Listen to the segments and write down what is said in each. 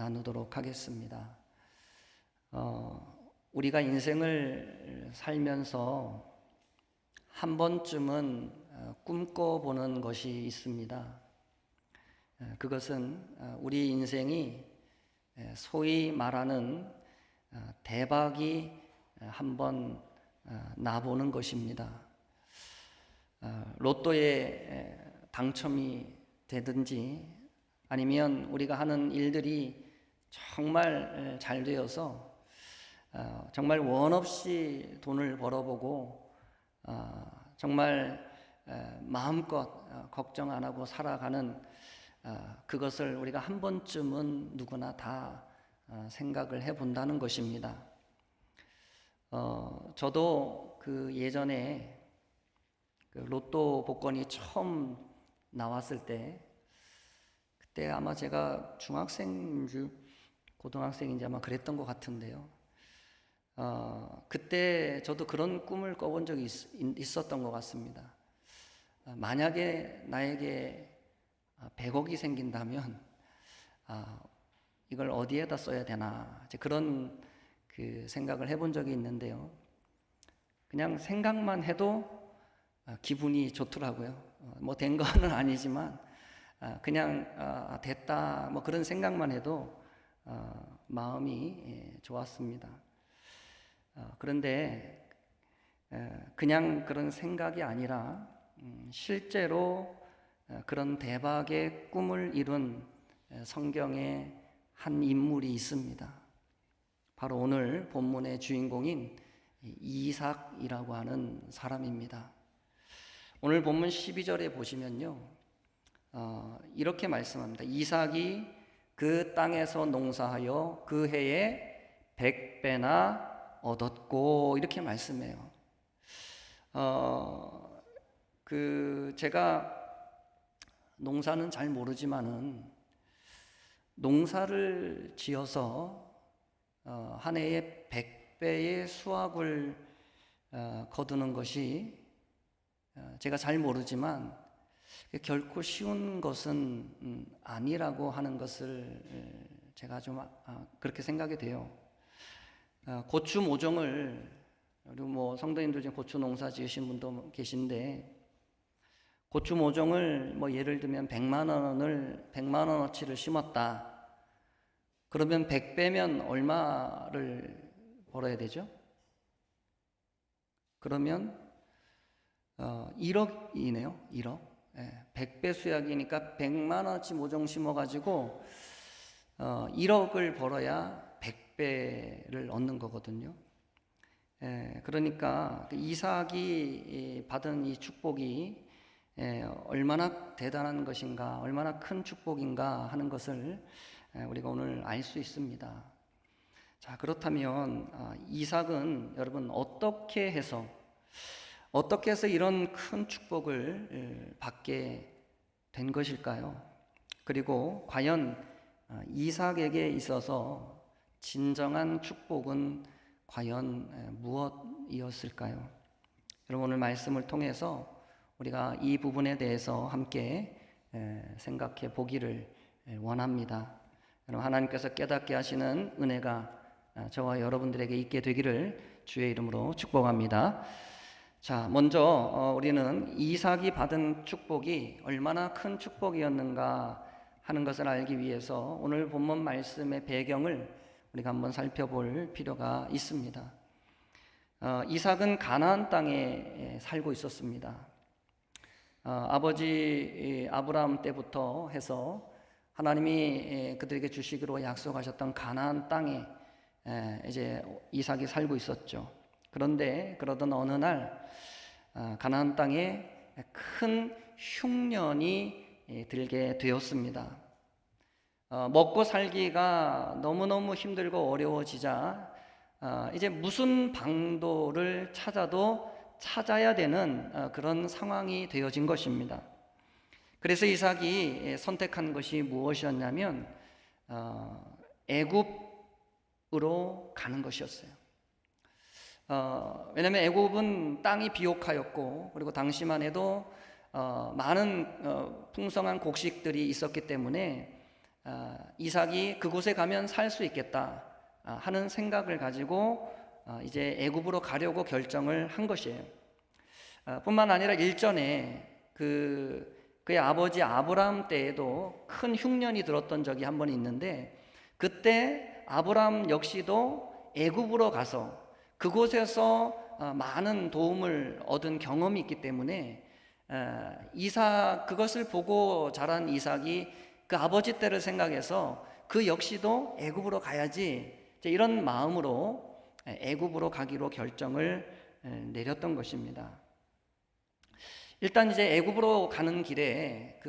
나누도록 하겠습니다. 우리가 인생을 살면서 한 번쯤은 꿈꿔보는 것이 있습니다. 그것은 우리 인생이 소위 말하는 대박이 한번 나보는 것입니다. 로또에 당첨이 되든지 아니면 우리가 하는 일들이 정말 잘 되어서 정말 원 없이 돈을 벌어보고 정말 마음껏 걱정 안 하고 살아가는 그것을 우리가 한 번쯤은 누구나 다 생각을 해본다는 것입니다. 저도 그 예전에 그 로또 복권이 처음 나왔을 때, 그때 아마 제가 중학생인지 고등학생인지 아마 그랬던 것 같은데요. 그때 저도 그런 꿈을 꿔본 적이 있었던 것 같습니다. 만약에 나에게 100억이 생긴다면 이걸 어디에다 써야 되나, 그런 그 생각을 해본 적이 있는데요. 그냥 생각만 해도 기분이 좋더라고요. 뭐 된 거는 아니지만 그냥 됐다, 뭐 그런 생각만 해도 마음이 좋았습니다. 그런데 그냥 그런 생각이 아니라 실제로 그런 대박의 꿈을 이룬 성경의 한 인물이 있습니다. 바로 오늘 본문의 주인공인 이삭이라고 하는 사람입니다. 오늘 본문 12절에 보시면요, 이렇게 말씀합니다. 이삭이 그 땅에서 농사하여 그 해에 100배나 얻었고, 이렇게 말씀해요. 제가 농사는 잘 모르지만은 농사를 지어서 한 해에 100배의 수확을 거두는 것이 제가 잘 모르지만 결코 쉬운 것은 아니라고 하는 것을 제가 좀 그렇게 생각이 돼요. 고추 모종을, 그리고 뭐 성도님들 중에 고추 농사 지으신 분도 계신데, 고추 모종을 뭐 예를 들면 100만 원어치를 심었다. 그러면 100배면 얼마를 벌어야 되죠? 그러면 1억이네요. 1억. 100배 수약이니까 100만 원어치 모종 심어가지고 1억을 벌어야 100배를 얻는 거거든요. 그러니까 이삭이 받은 이 축복이 얼마나 대단한 것인가, 얼마나 큰 축복인가 하는 것을 우리가 오늘 알 수 있습니다. 자, 그렇다면 이삭은 여러분 어떻게 해서 이런 큰 축복을 받게 된 것일까요? 그리고 과연 이삭에게 있어서 진정한 축복은 과연 무엇이었을까요? 여러분, 오늘 말씀을 통해서 우리가 이 부분에 대해서 함께 생각해 보기를 원합니다. 여러분, 하나님께서 깨닫게 하시는 은혜가 저와 여러분들에게 있게 되기를 주의 이름으로 축복합니다. 자, 먼저 우리는 이삭이 받은 축복이 얼마나 큰 축복이었는가 하는 것을 알기 위해서 오늘 본문 말씀의 배경을 우리가 한번 살펴볼 필요가 있습니다. 이삭은 가나안 땅에 살고 있었습니다. 아버지 아브라함 때부터 해서 하나님이 그들에게 주시기로 약속하셨던 가나안 땅에 이제 이삭이 살고 있었죠. 그런데 그러던 어느 날 가나안 땅에 큰 흉년이 들게 되었습니다. 먹고 살기가 너무너무 힘들고 어려워지자 이제 무슨 방도를 찾아야 되는 그런 상황이 되어진 것입니다. 그래서 이삭이 선택한 것이 무엇이었냐면 애굽으로 가는 것이었어요. 왜냐하면 애굽은 땅이 비옥하였고, 그리고 당시만 해도 많은 풍성한 곡식들이 있었기 때문에 이삭이 그곳에 가면 살 수 있겠다 하는 생각을 가지고 이제 애굽으로 가려고 결정을 한 것이에요. 뿐만 아니라 일전에 그의 아버지 아브람 때에도 큰 흉년이 들었던 적이 한 번 있는데, 그때 아브람 역시도 애굽으로 가서 그곳에서 많은 도움을 얻은 경험이 있기 때문에 그것을 보고 자란 이삭이 그 아버지 때를 생각해서 그 역시도 애굽으로 가야지, 이런 마음으로 애굽으로 가기로 결정을 내렸던 것입니다. 일단 이제 애굽으로 가는 길에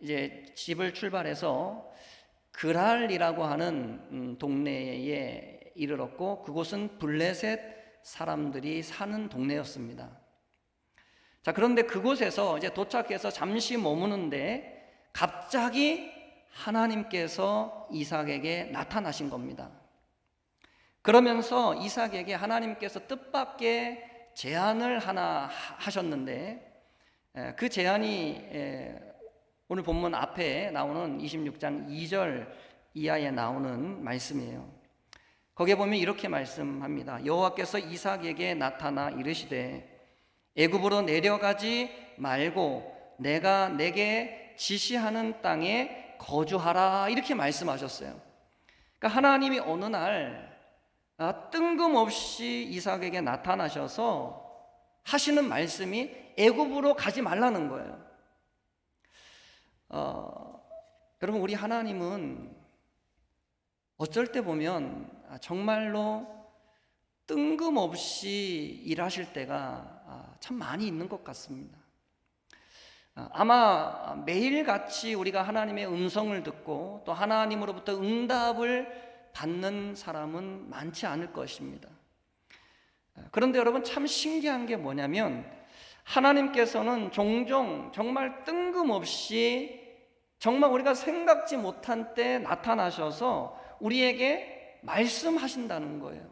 이제 집을 출발해서 그랄이라고 하는 동네에 이르렀고, 그곳은 블레셋 사람들이 사는 동네였습니다. 자, 그런데 그곳에서 이제 도착해서 잠시 머무는데 갑자기 하나님께서 이삭에게 나타나신 겁니다. 그러면서 이삭에게 하나님께서 뜻밖의 제안을 하나 하셨는데, 그 제안이 오늘 본문 앞에 나오는 26장 2절 이하에 나오는 말씀이에요. 거기에 보면 이렇게 말씀합니다. 여호와께서 이삭에게 나타나 이르시되 애굽으로 내려가지 말고 내가 내게 지시하는 땅에 거주하라, 이렇게 말씀하셨어요. 그러니까 하나님이 어느 날 뜬금없이 이삭에게 나타나셔서 하시는 말씀이 애굽으로 가지 말라는 거예요. 여러분, 우리 하나님은 어쩔 때 보면 정말로 뜬금없이 일하실 때가 참 많이 있는 것 같습니다. 아마 매일같이 우리가 하나님의 음성을 듣고 또 하나님으로부터 응답을 받는 사람은 많지 않을 것입니다. 그런데 여러분, 참 신기한 게 뭐냐면 하나님께서는 종종 정말 뜬금없이 정말 우리가 생각지 못한 때 나타나셔서 우리에게 말씀하신다는 거예요.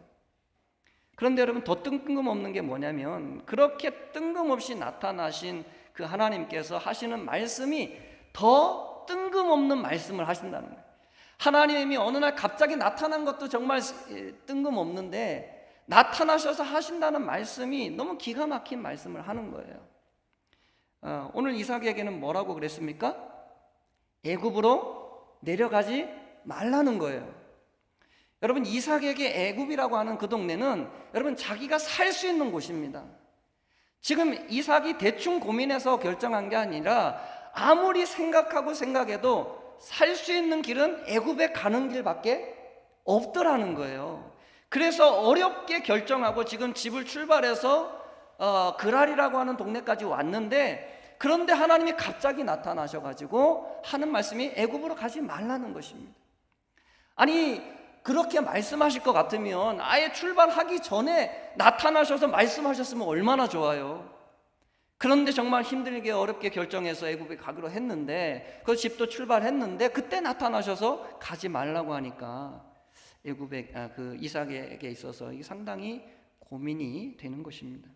그런데 여러분, 더 뜬금없는 게 뭐냐면 그렇게 뜬금없이 나타나신 그 하나님께서 하시는 말씀이 더 뜬금없는 말씀을 하신다는 거예요. 하나님이 어느 날 갑자기 나타난 것도 정말 뜬금없는데 나타나셔서 하신다는 말씀이 너무 기가 막힌 말씀을 하는 거예요. 오늘 이삭에게는 뭐라고 그랬습니까? 애굽으로 내려가지 말라는 거예요. 여러분, 이삭에게 애굽이라고 하는 그 동네는 여러분 자기가 살 수 있는 곳입니다. 지금 이삭이 대충 고민해서 결정한 게 아니라 아무리 생각해도 살 수 있는 길은 애굽에 가는 길밖에 없더라는 거예요. 그래서 어렵게 결정하고 지금 집을 출발해서 그랄이라고 하는 동네까지 왔는데, 그런데 하나님이 갑자기 나타나셔가지고 하는 말씀이 애굽으로 가지 말라는 것입니다. 아니, 그렇게 말씀하실 것 같으면 아예 출발하기 전에 나타나셔서 말씀하셨으면 얼마나 좋아요. 그런데 정말 힘들게 어렵게 결정해서 애굽에 가기로 했는데, 그 집도 출발했는데 그때 나타나셔서 가지 말라고 하니까 애굽에 그 이삭에게 있어서 이게 상당히 고민이 되는 것입니다.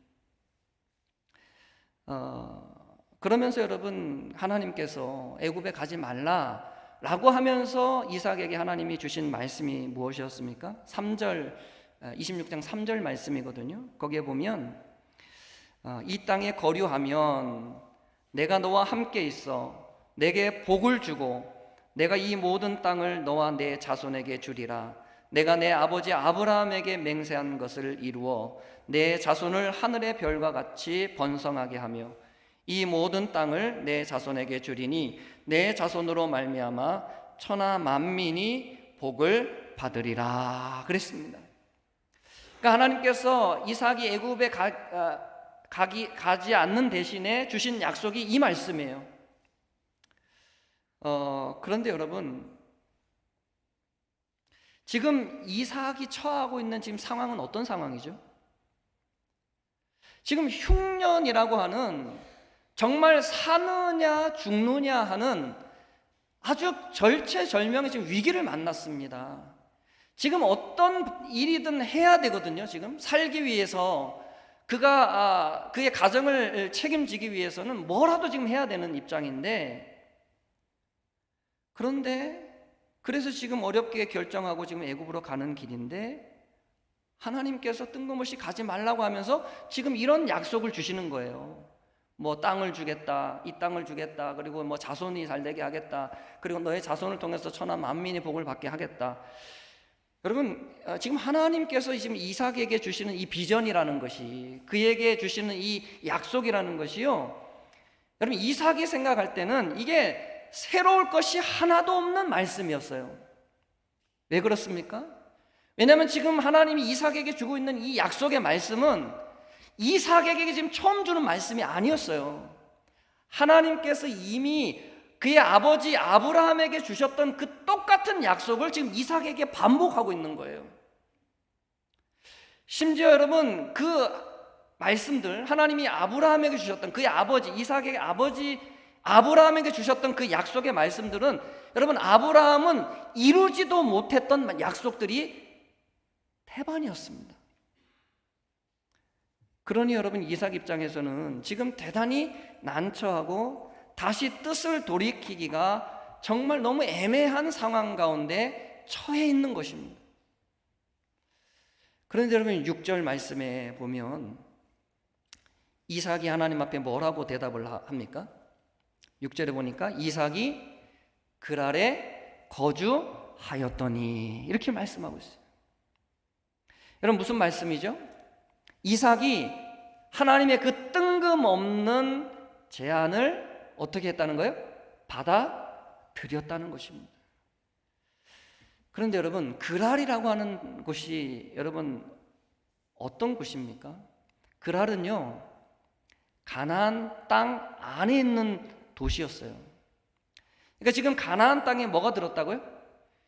그러면서 여러분, 하나님께서 애굽에 가지 말라라고 하면서 이삭에게 하나님이 주신 말씀이 무엇이었습니까? 26장 3절 말씀이거든요. 거기에 보면 이 땅에 거류하면 내가 너와 함께 있어 내게 복을 주고 내가 이 모든 땅을 너와 내 자손에게 주리라. 내가 내 아버지 아브라함에게 맹세한 것을 이루어 내 자손을 하늘의 별과 같이 번성하게 하며 이 모든 땅을 내 자손에게 주리니 내 자손으로 말미암아 천하 만민이 복을 받으리라 그랬습니다. 그러니까 하나님께서 이삭이 애굽에 가지 않는 대신에 주신 약속이 이 말씀이에요. 그런데 여러분, 지금 이삭이 처하고 있는 지금 상황은 어떤 상황이죠? 지금 흉년이라고 하는, 정말 사느냐 죽느냐 하는 아주 절체절명의 지금 위기를 만났습니다. 지금 어떤 일이든 해야 되거든요. 지금 살기 위해서 그의 가정을 책임지기 위해서는 뭐라도 지금 해야 되는 입장인데, 그런데 그래서 지금 어렵게 결정하고 지금 애굽으로 가는 길인데 하나님께서 뜬금없이 가지 말라고 하면서 지금 이런 약속을 주시는 거예요. 뭐 땅을 주겠다, 이 땅을 주겠다, 그리고 뭐 자손이 잘 되게 하겠다, 그리고 너의 자손을 통해서 천하 만민이 복을 받게 하겠다. 여러분, 지금 하나님께서 지금 이삭에게 주시는 이 비전이라는 것이, 그에게 주시는 이 약속이라는 것이요, 여러분 이삭이 생각할 때는 이게 새로울 것이 하나도 없는 말씀이었어요. 왜 그렇습니까? 왜냐하면 지금 하나님이 이삭에게 주고 있는 이 약속의 말씀은 이삭에게 지금 처음 주는 말씀이 아니었어요. 하나님께서 이미 그의 아버지 아브라함에게 주셨던 그 똑같은 약속을 지금 이삭에게 반복하고 있는 거예요. 심지어 여러분, 그 말씀들, 하나님이 아브라함에게 주셨던 그의 아버지 이삭에게 아버지 아브라함에게 주셨던 그 약속의 말씀들은, 여러분 아브라함은 이루지도 못했던 약속들이 태반이었습니다. 그러니 여러분 이삭 입장에서는 지금 대단히 난처하고 다시 뜻을 돌이키기가 정말 너무 애매한 상황 가운데 처해 있는 것입니다. 그런데 여러분 6절 말씀에 보면 이삭이 하나님 앞에 뭐라고 대답을 합니까? 6절에 보니까 이삭이 그랄에 거주하였더니 이렇게 말씀하고 있어요. 여러분 무슨 말씀이죠? 이삭이 하나님의 그 뜬금없는 제안을 어떻게 했다는 거예요? 받아들였다는 것입니다. 그런데 여러분 그랄이라고 하는 곳이 여러분 어떤 곳입니까? 그랄은요 가나안 땅 안에 있는 도시였어요. 그러니까 지금 가나안 땅에 뭐가 들었다고요?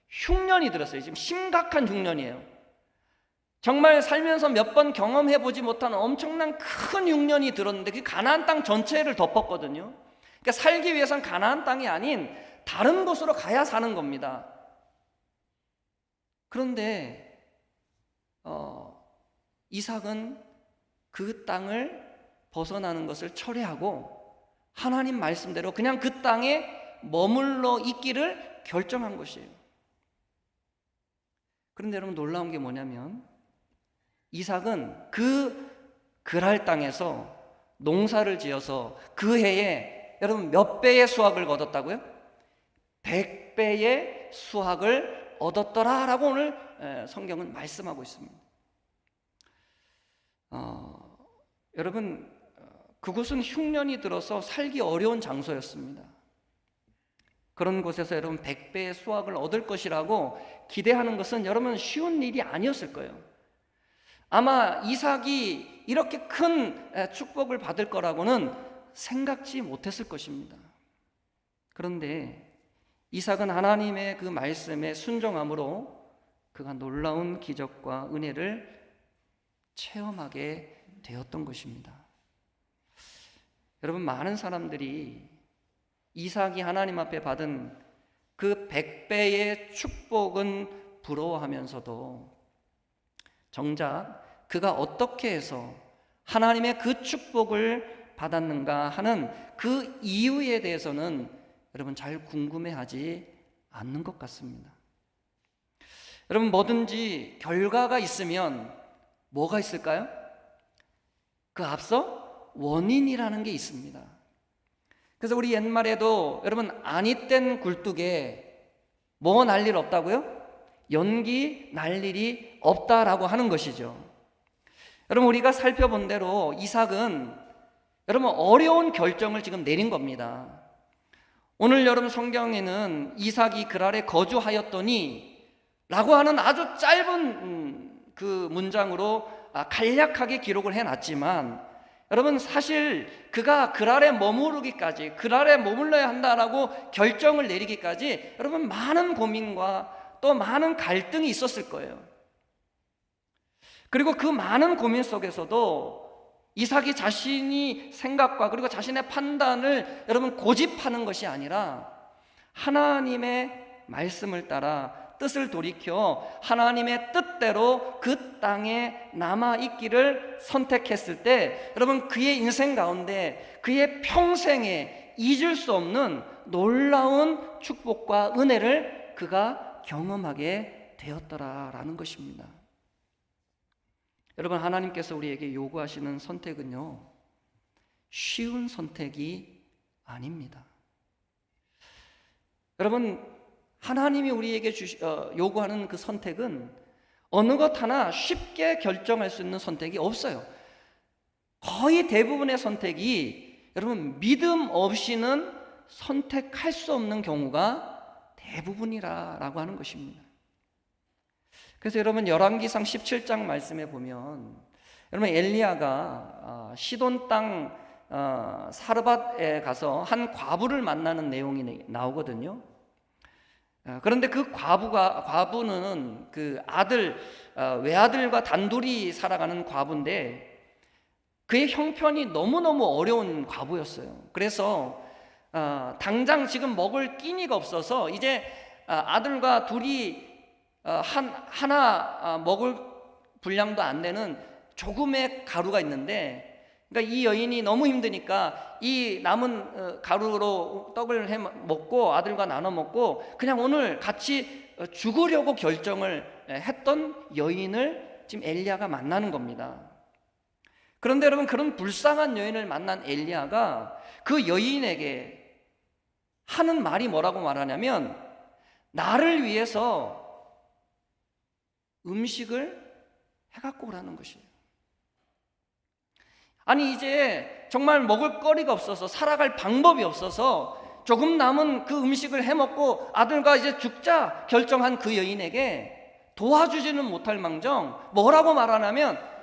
흉년이 들었어요. 지금 심각한 흉년이에요. 정말 살면서 몇 번 경험해보지 못한 엄청난 큰 흉년이 들었는데 그 가나안 땅 전체를 덮었거든요. 그러니까 살기 위해서는 가나안 땅이 아닌 다른 곳으로 가야 사는 겁니다. 그런데 이삭은 그 땅을 벗어나는 것을 철회하고 하나님 말씀대로 그냥 그 땅에 머물러 있기를 결정한 것이에요. 그런데 여러분 놀라운 게 뭐냐면 이삭은 그 그랄 땅에서 농사를 지어서 그 해에 여러분 몇 배의 수확을 얻었다고요? 100배의 수확을 얻었더라라고 오늘 성경은 말씀하고 있습니다. 여러분 그곳은 흉년이 들어서 살기 어려운 장소였습니다. 그런 곳에서 여러분 100배의 수확을 얻을 것이라고 기대하는 것은 여러분 쉬운 일이 아니었을 거예요. 아마 이삭이 이렇게 큰 축복을 받을 거라고는 생각지 못했을 것입니다. 그런데 이삭은 하나님의 그 말씀에 순종함으로 그가 놀라운 기적과 은혜를 체험하게 되었던 것입니다. 여러분 많은 사람들이 이삭이 하나님 앞에 받은 그 100배의 축복은 부러워하면서도 정작 그가 어떻게 해서 하나님의 그 축복을 받았는가 하는 그 이유에 대해서는 여러분 잘 궁금해하지 않는 것 같습니다. 여러분 뭐든지 결과가 있으면 뭐가 있을까요? 그 앞서 원인이라는 게 있습니다. 그래서 우리 옛말에도 여러분 아니 땐 굴뚝에 뭐 날 일 없다고요? 연기 날 일이 없다라고 하는 것이죠. 여러분 우리가 살펴본 대로 이삭은 여러분 어려운 결정을 지금 내린 겁니다. 오늘 여러분 성경에는 이삭이 그랄에 거주하였더니 라고 하는 아주 짧은 그 문장으로 간략하게 기록을 해놨지만 여러분 사실 그가 그랄에 머무르기까지 그랄에 머물러야 한다라고 결정을 내리기까지 여러분 많은 고민과 또 많은 갈등이 있었을 거예요. 그리고 그 많은 고민 속에서도 이삭이 자신이 생각과 그리고 자신의 판단을 여러분 고집하는 것이 아니라 하나님의 말씀을 따라 뜻을 돌이켜 하나님의 뜻대로 그 땅에 남아있기를 선택했을 때 여러분 그의 인생 가운데 그의 평생에 잊을 수 없는 놀라운 축복과 은혜를 그가 경험하게 되었더라라는 것입니다. 여러분, 하나님께서 우리에게 요구하시는 선택은요, 쉬운 선택이 아닙니다. 여러분, 하나님이 우리에게 요구하는 그 선택은 어느 것 하나 쉽게 결정할 수 있는 선택이 없어요. 거의 대부분의 선택이 여러분 믿음 없이는 선택할 수 없는 경우가 대부분이라고 하는 것입니다. 그래서 여러분 열왕기상 17장 말씀에 보면 여러분 엘리야가 시돈 땅 사르밧에 가서 한 과부를 만나는 내용이 나오거든요. 그런데 그 과부는 그 외아들과 단둘이 살아가는 과부인데 그의 형편이 너무너무 어려운 과부였어요. 그래서 당장 지금 먹을 끼니가 없어서 이제 아들과 둘이 하나 먹을 분량도 안 되는 조금의 가루가 있는데, 그러니까 이 여인이 너무 힘드니까 이 남은 가루로 떡을 해 먹고 아들과 나눠 먹고 그냥 오늘 같이 죽으려고 결정을 했던 여인을 지금 엘리야가 만나는 겁니다. 그런데 여러분, 그런 불쌍한 여인을 만난 엘리야가 그 여인에게 하는 말이 뭐라고 말하냐면, 나를 위해서 음식을 해갖고 오라는 것이에요. 아니, 이제 정말 먹을 거리가 없어서, 살아갈 방법이 없어서 조금 남은 그 음식을 해먹고 아들과 이제 죽자 결정한 그 여인에게 도와주지는 못할 망정 뭐라고 말하냐면,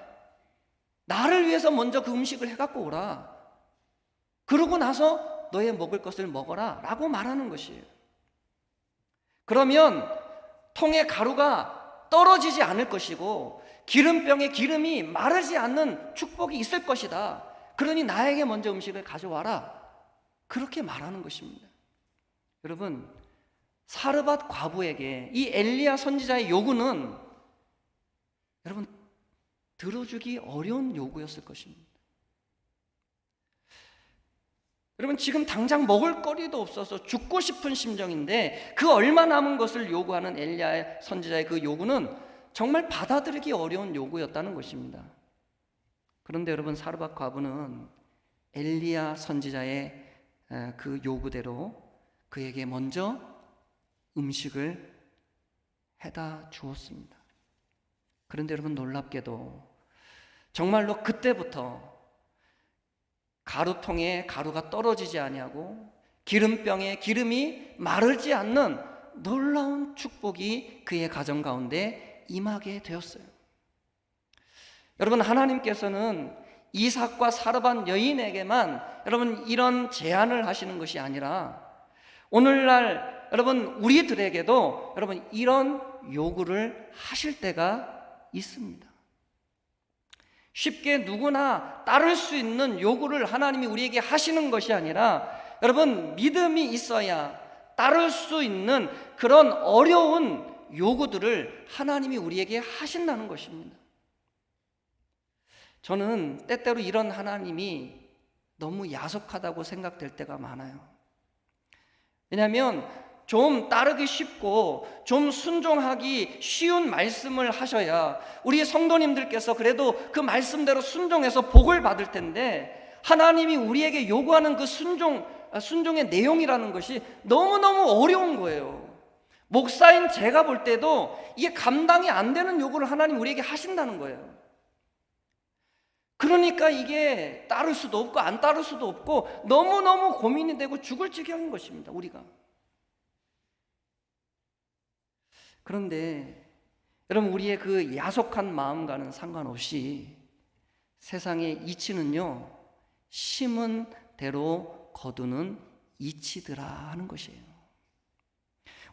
나를 위해서 먼저 그 음식을 해갖고 오라, 그러고 나서 너의 먹을 것을 먹어라 라고 말하는 것이에요. 그러면 통에 가루가 떨어지지 않을 것이고 기름병에 기름이 마르지 않는 축복이 있을 것이다. 그러니 나에게 먼저 음식을 가져와라, 그렇게 말하는 것입니다. 여러분, 사르밧 과부에게 이 엘리야 선지자의 요구는 여러분 들어주기 어려운 요구였을 것입니다. 여러분, 지금 당장 먹을 거리도 없어서 죽고 싶은 심정인데 그 얼마 남은 것을 요구하는 엘리야 선지자의 그 요구는 정말 받아들이기 어려운 요구였다는 것입니다. 그런데 여러분, 사르밧 과부는 엘리야 선지자의 그 요구대로 그에게 먼저 음식을 해다 주었습니다. 그런데 여러분, 놀랍게도 정말로 그때부터 가루통에 가루가 떨어지지 아니하고 기름병에 기름이 마르지 않는 놀라운 축복이 그의 가정 가운데 임하게 되었어요. 여러분, 하나님께서는 이삭과 사르밧 여인에게만 여러분 이런 제안을 하시는 것이 아니라 오늘날 여러분 우리들에게도 여러분 이런 요구를 하실 때가 있습니다. 쉽게 누구나 따를 수 있는 요구를 하나님이 우리에게 하시는 것이 아니라 여러분 믿음이 있어야 따를 수 있는 그런 어려운 요구들을 하나님이 우리에게 하신다는 것입니다. 저는 때때로 이런 하나님이 너무 야속하다고 생각될 때가 많아요. 왜냐하면 좀 따르기 쉽고 좀 순종하기 쉬운 말씀을 하셔야 우리 성도님들께서 그래도 그 말씀대로 순종해서 복을 받을 텐데, 하나님이 우리에게 요구하는 그 순종의 내용이라는 것이 너무너무 어려운 거예요. 목사인 제가 볼 때도 이게 감당이 안 되는 요구를 하나님 우리에게 하신다는 거예요. 그러니까 이게 따를 수도 없고 안 따를 수도 없고 너무너무 고민이 되고 죽을 지경인 것입니다, 우리가. 그런데 여러분, 우리의 그 야속한 마음과는 상관없이 세상의 이치는요, 심은 대로 거두는 이치더라 하는 것이에요.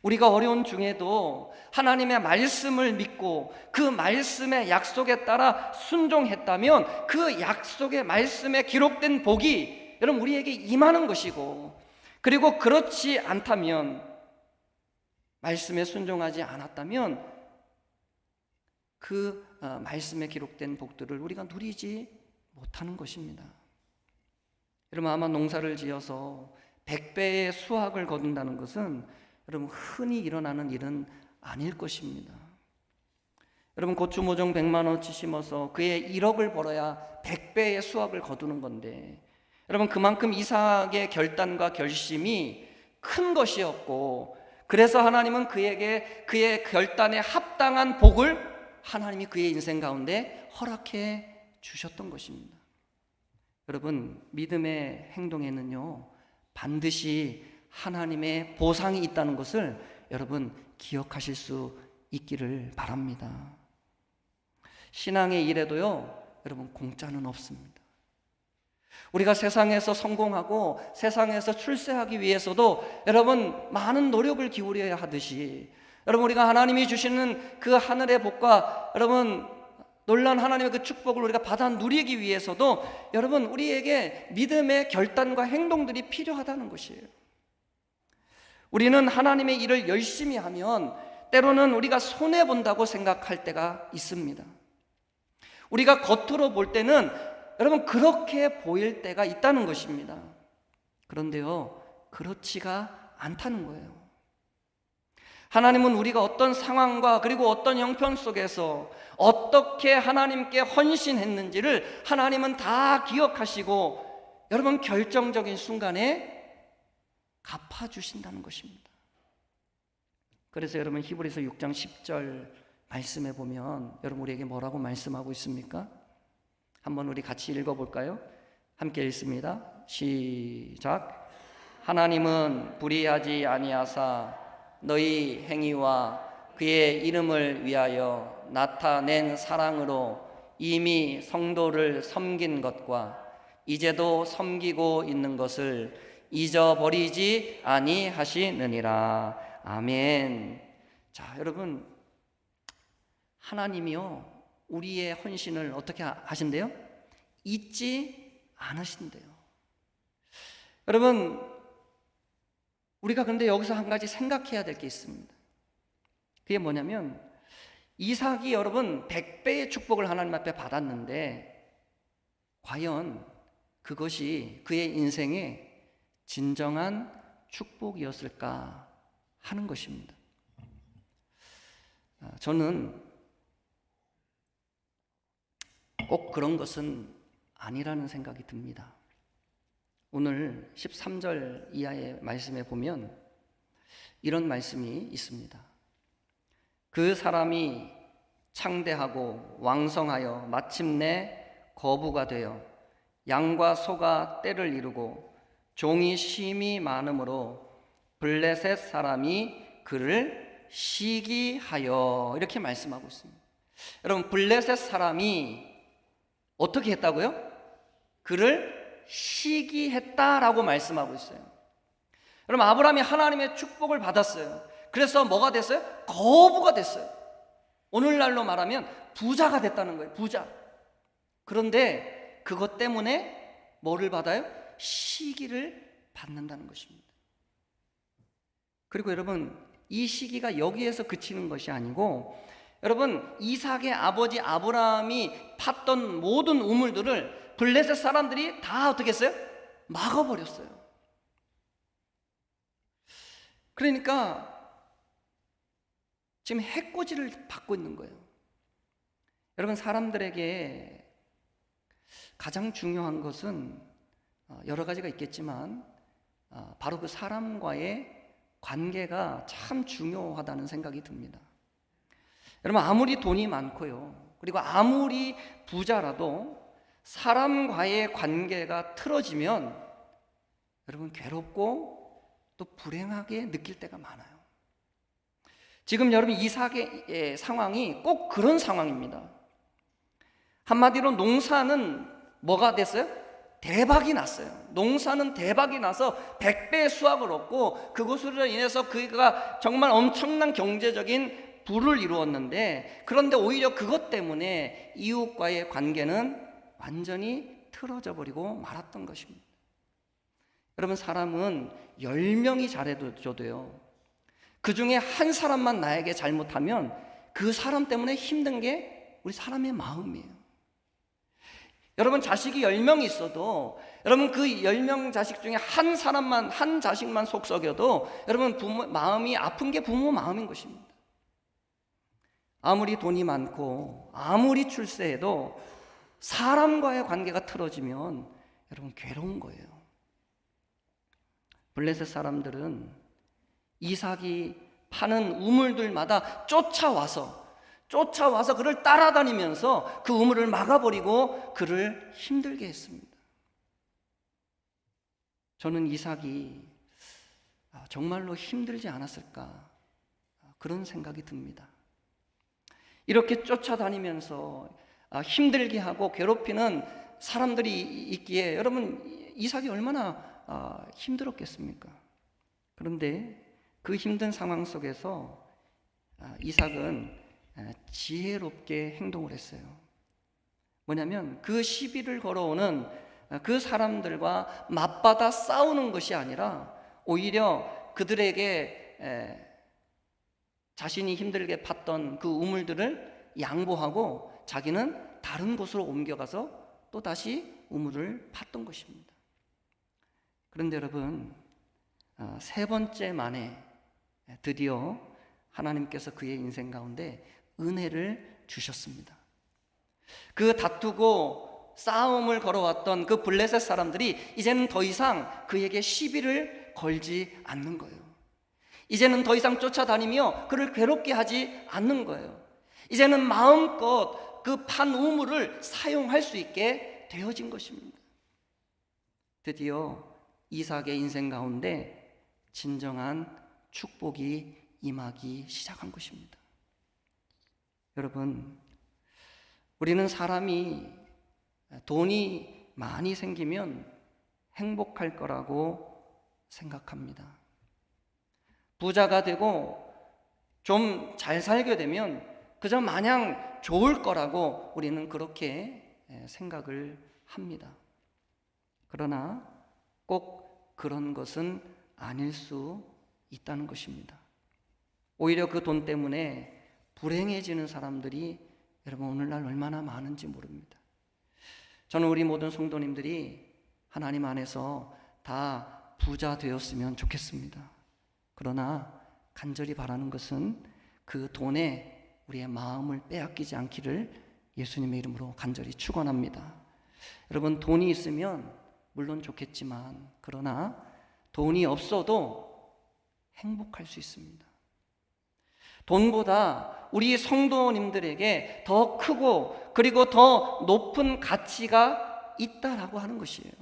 우리가 어려운 중에도 하나님의 말씀을 믿고 그 말씀의 약속에 따라 순종했다면 그 약속의 말씀에 기록된 복이 여러분 우리에게 임하는 것이고, 그리고 그렇지 않다면, 말씀에 순종하지 않았다면 그 말씀에 기록된 복들을 우리가 누리지 못하는 것입니다. 여러분, 아마 농사를 지어서 100배의 수확을 거둔다는 것은 여러분 흔히 일어나는 일은 아닐 것입니다. 여러분 고추 모종 100만원어치 심어서 그의 1억을 벌어야 100배의 수확을 거두는 건데, 여러분 그만큼 이삭의 결단과 결심이 큰 것이었고, 그래서 하나님은 그에게 그의 결단에 합당한 복을 하나님이 그의 인생 가운데 허락해 주셨던 것입니다. 여러분 믿음의 행동에는요 반드시 하나님의 보상이 있다는 것을 여러분 기억하실 수 있기를 바랍니다. 신앙의 일에도요 여러분 공짜는 없습니다. 우리가 세상에서 성공하고 세상에서 출세하기 위해서도 여러분 많은 노력을 기울여야 하듯이, 여러분 우리가 하나님이 주시는 그 하늘의 복과 여러분 놀라운 하나님의 그 축복을 우리가 받아 누리기 위해서도 여러분 우리에게 믿음의 결단과 행동들이 필요하다는 것이에요. 우리는 하나님의 일을 열심히 하면 때로는 우리가 손해본다고 생각할 때가 있습니다. 우리가 겉으로 볼 때는 여러분 그렇게 보일 때가 있다는 것입니다. 그런데요 그렇지가 않다는 거예요. 하나님은 우리가 어떤 상황과 그리고 어떤 형편 속에서 어떻게 하나님께 헌신했는지를 하나님은 다 기억하시고 여러분 결정적인 순간에 갚아주신다는 것입니다. 그래서 여러분 히브리서 6장 10절 말씀에 보면 여러분 우리에게 뭐라고 말씀하고 있습니까? 한번 우리 같이 읽어볼까요? 함께 읽습니다. 시작. 하나님은 불의하지 아니하사 너희 행위와 그의 이름을 위하여 나타낸 사랑으로 이미 성도를 섬긴 것과 이제도 섬기고 있는 것을 잊어버리지 아니하시느니라. 아멘. 자, 여러분 하나님이요 우리의 헌신을 어떻게 하신대요? 잊지 않으신대요. 여러분 우리가 그런데 여기서 한 가지 생각해야 될 게 있습니다. 그게 뭐냐면 이삭이 여러분 100배의 축복을 하나님 앞에 받았는데 과연 그것이 그의 인생의 진정한 축복이었을까 하는 것입니다. 저는 꼭 그런 것은 아니라는 생각이 듭니다. 오늘 13절 이하의 말씀에 보면 이런 말씀이 있습니다. 그 사람이 창대하고 왕성하여 마침내 거부가 되어 양과 소가 떼를 이루고 종이 심이 많으므로 블레셋 사람이 그를 시기하여, 이렇게 말씀하고 있습니다. 여러분 블레셋 사람이 어떻게 했다고요? 그를 시기했다라고 말씀하고 있어요. 여러분 아브라함이 하나님의 축복을 받았어요. 그래서 뭐가 됐어요? 거부가 됐어요. 오늘날로 말하면 부자가 됐다는 거예요. 부자. 그런데 그것 때문에 뭐를 받아요? 시기를 받는다는 것입니다. 그리고 여러분 이 시기가 여기에서 그치는 것이 아니고 여러분 이삭의 아버지 아브라함이 팠던 모든 우물들을 블레셋 사람들이 다 어떻게 했어요? 막아버렸어요. 그러니까 지금 해코지를 받고 있는 거예요. 여러분 사람들에게 가장 중요한 것은 여러 가지가 있겠지만 바로 그 사람과의 관계가 참 중요하다는 생각이 듭니다. 여러분 아무리 돈이 많고요 그리고 아무리 부자라도 사람과의 관계가 틀어지면 여러분 괴롭고 또 불행하게 느낄 때가 많아요. 지금 여러분 이삭의 상황이 꼭 그런 상황입니다. 한마디로 농사는 뭐가 됐어요? 대박이 났어요. 농사는 대박이 나서 100배의 수확을 얻고 그것으로 인해서 그가 정말 엄청난 경제적인 부를 이루었는데, 그런데 오히려 그것 때문에 이웃과의 관계는 완전히 틀어져 버리고 말았던 것입니다. 여러분 사람은 10명이 잘해줘도요 그 중에 한 사람만 나에게 잘못하면 그 사람 때문에 힘든 게 우리 사람의 마음이에요. 여러분 자식이 10명이 있어도 여러분 그 10명 자식 중에 한 자식만 속 썩여도 여러분 부모 마음이 아픈 게 부모 마음인 것입니다. 아무리 돈이 많고 아무리 출세해도 사람과의 관계가 틀어지면 여러분 괴로운 거예요. 블레셋 사람들은 이삭이 파는 우물들마다 쫓아와서 그를 따라다니면서 그 우물을 막아버리고 그를 힘들게 했습니다. 저는 이삭이 정말로 힘들지 않았을까 그런 생각이 듭니다. 이렇게 쫓아다니면서 힘들게 하고 괴롭히는 사람들이 있기에 여러분 이삭이 얼마나 힘들었겠습니까? 그런데 그 힘든 상황 속에서 이삭은 지혜롭게 행동을 했어요. 뭐냐면 그 시비를 걸어오는 그 사람들과 맞받아 싸우는 것이 아니라 오히려 그들에게 자신이 힘들게 팠던 그 우물들을 양보하고 자기는 다른 곳으로 옮겨가서 또 다시 우물을 팠던 것입니다. 그런데 여러분 세 번째 만에 드디어 하나님께서 그의 인생 가운데 은혜를 주셨습니다. 그 다투고 싸움을 걸어왔던 그 블레셋 사람들이 이제는 더 이상 그에게 시비를 걸지 않는 거예요. 이제는 더 이상 쫓아다니며 그를 괴롭게 하지 않는 거예요. 이제는 마음껏 그 판 우물을 사용할 수 있게 되어진 것입니다. 드디어 이삭의 인생 가운데 진정한 축복이 임하기 시작한 것입니다. 여러분, 우리는 사람이 돈이 많이 생기면 행복할 거라고 생각합니다. 부자가 되고 좀 잘 살게 되면 그저 마냥 좋을 거라고 우리는 그렇게 생각을 합니다. 그러나 꼭 그런 것은 아닐 수 있다는 것입니다. 오히려 그 돈 때문에 불행해지는 사람들이 여러분 오늘날 얼마나 많은지 모릅니다. 저는 우리 모든 성도님들이 하나님 안에서 다 부자 되었으면 좋겠습니다. 그러나 간절히 바라는 것은 그 돈에 우리의 마음을 빼앗기지 않기를 예수님의 이름으로 간절히 축원합니다. 여러분 돈이 있으면 물론 좋겠지만 그러나 돈이 없어도 행복할 수 있습니다. 돈보다 우리 성도님들에게 더 크고 그리고 더 높은 가치가 있다라고 하는 것이에요.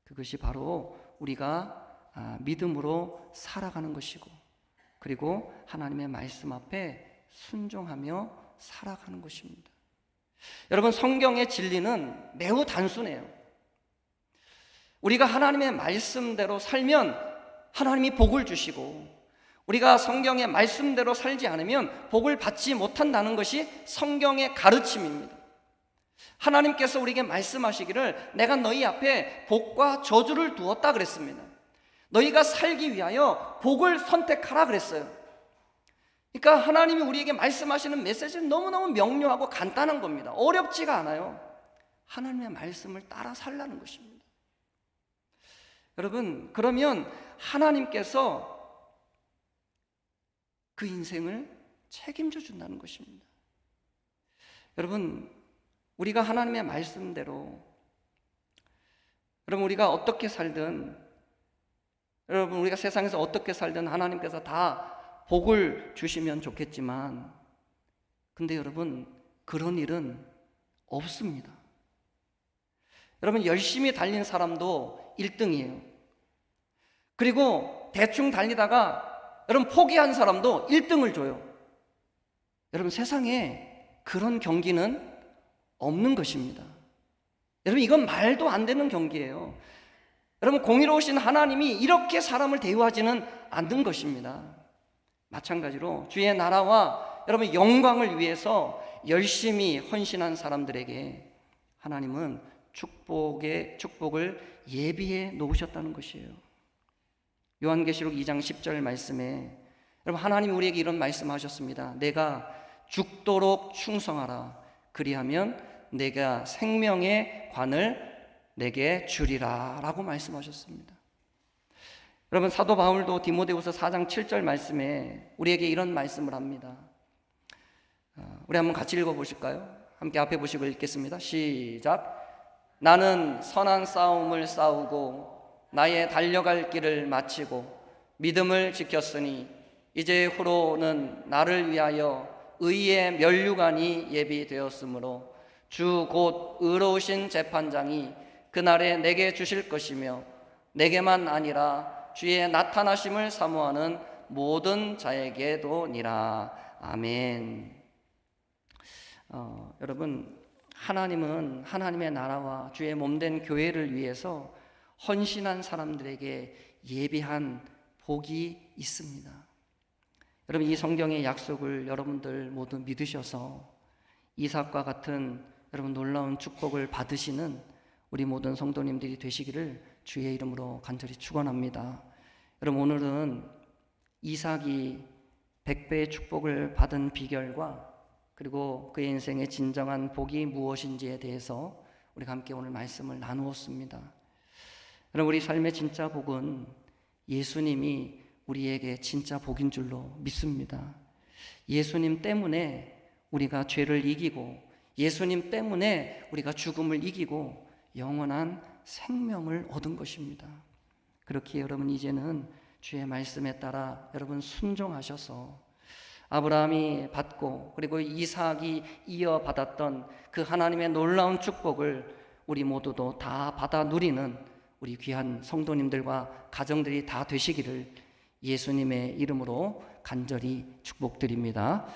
그것이 바로 우리가 믿음으로 살아가는 것이고 그리고 하나님의 말씀 앞에 순종하며 살아가는 것입니다. 여러분 성경의 진리는 매우 단순해요. 우리가 하나님의 말씀대로 살면 하나님이 복을 주시고 우리가 성경의 말씀대로 살지 않으면 복을 받지 못한다는 것이 성경의 가르침입니다. 하나님께서 우리에게 말씀하시기를 내가 너희 앞에 복과 저주를 두었다 그랬습니다. 너희가 살기 위하여 복을 선택하라 그랬어요. 그러니까 하나님이 우리에게 말씀하시는 메시지는 너무너무 명료하고 간단한 겁니다. 어렵지가 않아요. 하나님의 말씀을 따라 살라는 것입니다. 여러분 그러면 하나님께서 그 인생을 책임져 준다는 것입니다. 여러분 우리가 하나님의 말씀대로 여러분 우리가 어떻게 살든 여러분 우리가 세상에서 어떻게 살든 하나님께서 다 복을 주시면 좋겠지만 근데 여러분 그런 일은 없습니다. 여러분 열심히 달린 사람도 1등이에요. 그리고 대충 달리다가 여러분 포기한 사람도 1등을 줘요. 여러분 세상에 그런 경기는 없는 것입니다. 여러분 이건 말도 안 되는 경기예요. 여러분 공의로우신 하나님이 이렇게 사람을 대우하지는 않는 것입니다. 마찬가지로 주의 나라와 여러분 영광을 위해서 열심히 헌신한 사람들에게 하나님은 축복을 예비해 놓으셨다는 것이에요. 요한계시록 2장 10절 말씀에 여러분 하나님이 우리에게 이런 말씀하셨습니다. 내가 죽도록 충성하라. 그리하면 내가 생명의 관을 내게 주리라 라고 말씀하셨습니다. 여러분, 사도 바울도 디모데후서 4장 7절 말씀에 우리에게 이런 말씀을 합니다. 우리 한번 같이 읽어보실까요? 함께 앞에 보시고 읽겠습니다. 시작. 나는 선한 싸움을 싸우고 나의 달려갈 길을 마치고 믿음을 지켰으니 이제 후로는 나를 위하여 의의 면류관이 예비되었으므로 주 곧 의로우신 재판장이 그날에 내게 주실 것이며 내게만 아니라 주의 나타나심을 사모하는 모든 자에게도니라. 아멘. 여러분, 하나님은 하나님의 나라와 주의 몸된 교회를 위해서 헌신한 사람들에게 예비한 복이 있습니다. 여러분, 이 성경의 약속을 여러분들 모두 믿으셔서 이삭과 같은 여러분 놀라운 축복을 받으시는 우리 모든 성도님들이 되시기를 주의 이름으로 간절히 축원합니다. 여러분, 오늘은 이삭이 100배의 축복을 받은 비결과 그리고 그의 인생의 진정한 복이 무엇인지에 대해서 우리가 함께 오늘 말씀을 나누었습니다. 여러분, 우리 삶의 진짜 복은 예수님이 우리에게 진짜 복인 줄로 믿습니다. 예수님 때문에 우리가 죄를 이기고 예수님 때문에 우리가 죽음을 이기고 영원한 생명을 얻은 것입니다. 그렇게 여러분 이제는 주의 말씀에 따라 여러분 순종하셔서 아브라함이 받고 그리고 이삭이 이어받았던 그 하나님의 놀라운 축복을 우리 모두도 다 받아 누리는 우리 귀한 성도님들과 가정들이 다 되시기를 예수님의 이름으로 간절히 축복드립니다.